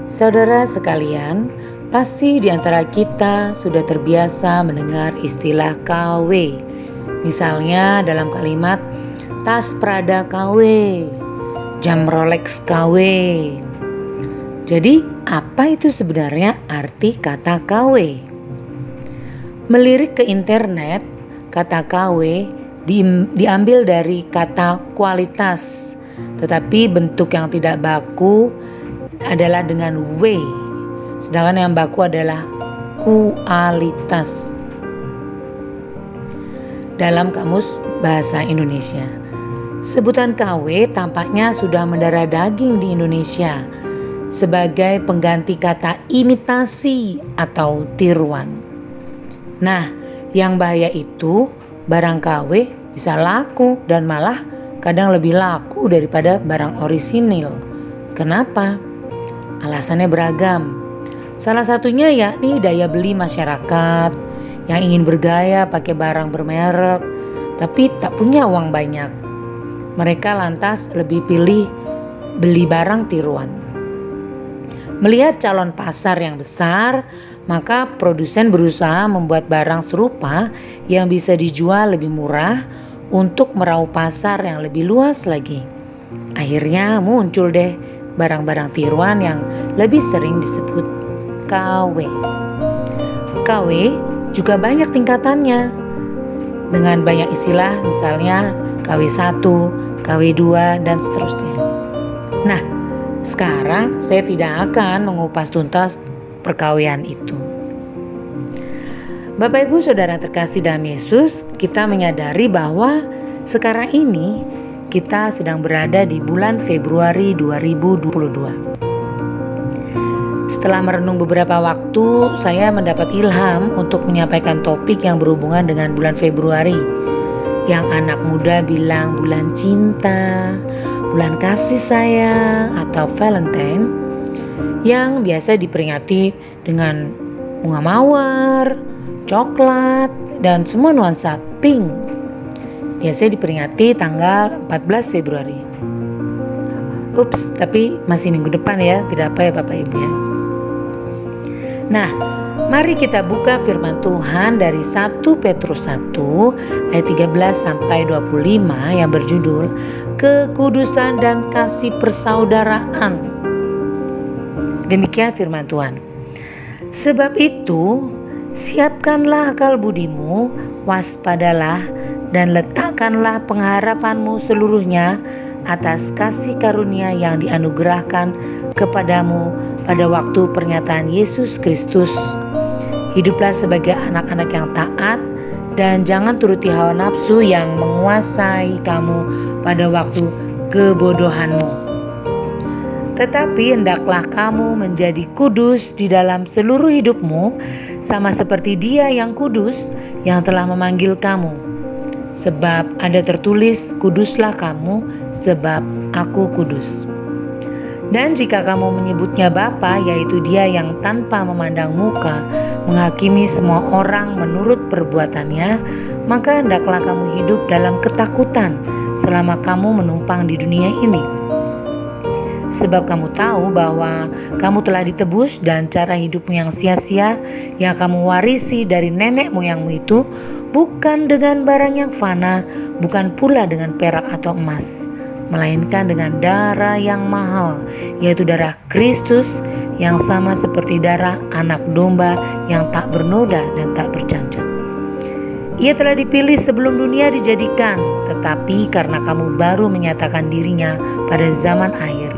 Saudara sekalian, pasti di antara kita sudah terbiasa mendengar istilah KW. Misalnya dalam kalimat tas Prada KW, jam Rolex KW. Jadi apa itu sebenarnya arti kata KW? Melirik ke internet, kata KW diambil dari kata kualitas, tetapi bentuk yang tidak baku adalah dengan W, sedangkan yang baku adalah kualitas dalam Kamus Bahasa Indonesia. Sebutan KW tampaknya sudah mendarah daging di Indonesia sebagai pengganti kata imitasi atau tiruan. Nah, yang bahaya itu barang KW bisa laku dan malah kadang lebih laku daripada barang orisinil. Kenapa? Alasannya beragam. Salah satunya yakni daya beli masyarakat yang ingin bergaya pakai barang bermerek tapi tak punya uang banyak. Mereka lantas lebih pilih beli barang tiruan. Melihat calon pasar yang besar, maka produsen berusaha membuat barang serupa yang bisa dijual lebih murah untuk meraup pasar yang lebih luas lagi. Akhirnya muncul deh barang-barang tiruan yang lebih sering disebut KW. KW juga banyak tingkatannya dengan banyak istilah, misalnya KW1, KW2 dan seterusnya. Nah, sekarang saya tidak akan mengupas tuntas perkawian itu. Bapak Ibu Saudara terkasih dalam Yesus, kita menyadari bahwa sekarang ini kita sedang berada di bulan Februari 2022. Setelah merenung beberapa waktu, saya mendapat ilham untuk menyampaikan topik yang berhubungan dengan bulan Februari. Yang anak muda bilang bulan cinta, bulan kasih sayang atau Valentine, yang biasa diperingati dengan bunga mawar, coklat, dan semua nuansa pink. Biasanya diperingati tanggal 14 Februari. Tapi masih minggu depan ya, tidak apa ya Bapak Ibu ya. Nah, mari kita buka firman Tuhan dari 1 Petrus 1 ayat 13 sampai 25 yang berjudul Kekudusan dan Kasih Persaudaraan. Demikian firman Tuhan. Sebab itu, siapkanlah akal budimu, waspadalah, dan letakkanlah pengharapanmu seluruhnya atas kasih karunia yang dianugerahkan kepadamu pada waktu pernyataan Yesus Kristus. Hiduplah sebagai anak-anak yang taat dan jangan turuti hawa nafsu yang menguasai kamu pada waktu kebodohanmu. Tetapi hendaklah kamu menjadi kudus di dalam seluruh hidupmu, sama seperti Dia yang kudus yang telah memanggil kamu. Sebab ada tertulis, kuduslah kamu sebab aku kudus. Dan jika kamu menyebutnya Bapa, yaitu Dia yang tanpa memandang muka menghakimi semua orang menurut perbuatannya, maka hendaklah kamu hidup dalam ketakutan selama kamu menumpang di dunia ini. Sebab kamu tahu bahwa kamu telah ditebus dan cara hidupmu yang sia-sia yang kamu warisi dari nenek moyangmu itu bukan dengan barang yang fana, bukan pula dengan perak atau emas, melainkan dengan darah yang mahal, yaitu darah Kristus yang sama seperti darah anak domba yang tak bernoda dan tak bercacat. Ia telah dipilih sebelum dunia dijadikan, tetapi karena kamu baru menyatakan dirinya pada zaman akhir,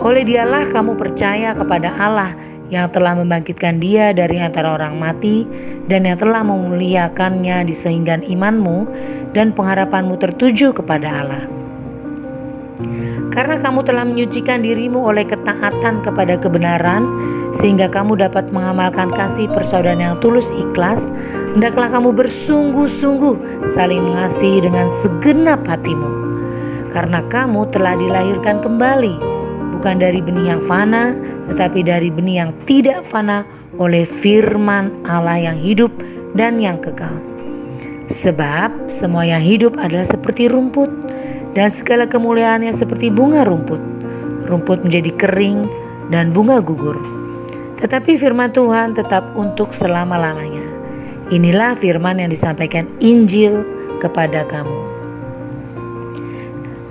oleh Dialah kamu percaya kepada Allah yang telah membangkitkan Dia dari antara orang mati dan yang telah memuliakannya sehingga imanmu dan pengharapanmu tertuju kepada Allah. Karena kamu telah menyucikan dirimu oleh ketaatan kepada kebenaran, sehingga kamu dapat mengamalkan kasih persaudaraan yang tulus ikhlas, hendaklah kamu bersungguh-sungguh saling mengasihi dengan segenap hatimu. Karena kamu telah dilahirkan kembali, bukan dari benih yang fana, tetapi dari benih yang tidak fana oleh firman Allah yang hidup dan yang kekal. Sebab semua yang hidup adalah seperti rumput, dan segala kemuliaannya seperti bunga rumput. Rumput menjadi kering dan bunga gugur. Tetapi firman Tuhan tetap untuk selama-lamanya. Inilah firman yang disampaikan Injil kepada kamu.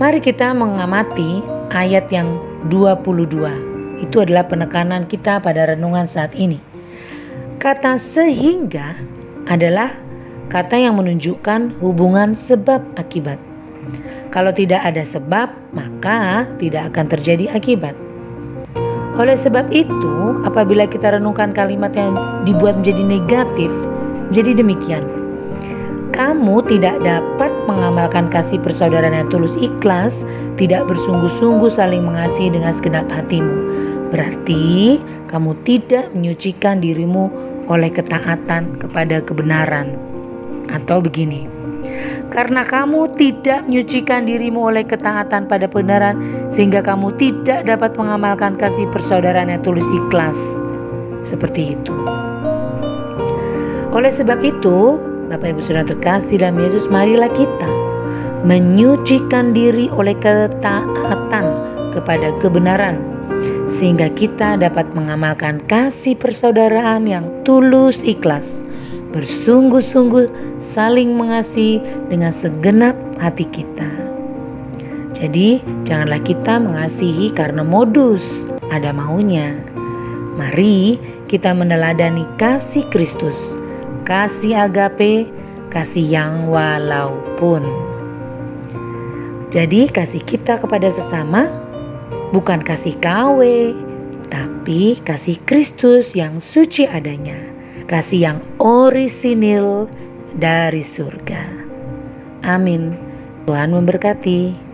Mari kita mengamati ayat yang 22. Itu adalah penekanan kita pada renungan saat ini. Kata sehingga adalah kata yang menunjukkan hubungan sebab akibat. Kalau tidak ada sebab, maka tidak akan terjadi akibat. Oleh sebab itu, apabila kita renungkan kalimat yang dibuat menjadi negatif, jadi demikian. Kamu tidak dapat mengamalkan kasih persaudaraan yang tulus ikhlas, tidak bersungguh-sungguh saling mengasihi dengan segenap hatimu. Berarti kamu tidak menyucikan dirimu oleh ketaatan kepada kebenaran. Atau begini, karena kamu tidak menyucikan dirimu oleh ketaatan pada kebenaran, sehingga kamu tidak dapat mengamalkan kasih persaudaraan yang tulus ikhlas. Seperti itu. Oleh sebab itu, Bapak Ibu Saudara terkasih dalam Yesus, marilah kita menyucikan diri oleh ketaatan kepada kebenaran, sehingga kita dapat mengamalkan kasih persaudaraan yang tulus ikhlas, bersungguh-sungguh saling mengasihi dengan segenap hati kita. Jadi janganlah kita mengasihi karena modus, ada maunya. Mari kita meneladani kasih Kristus, kasih agape, kasih yang walaupun. Jadi kasih kita kepada sesama bukan kasih KW, tapi kasih Kristus yang suci adanya, kasih yang orisinil dari surga. Amin. Tuhan memberkati.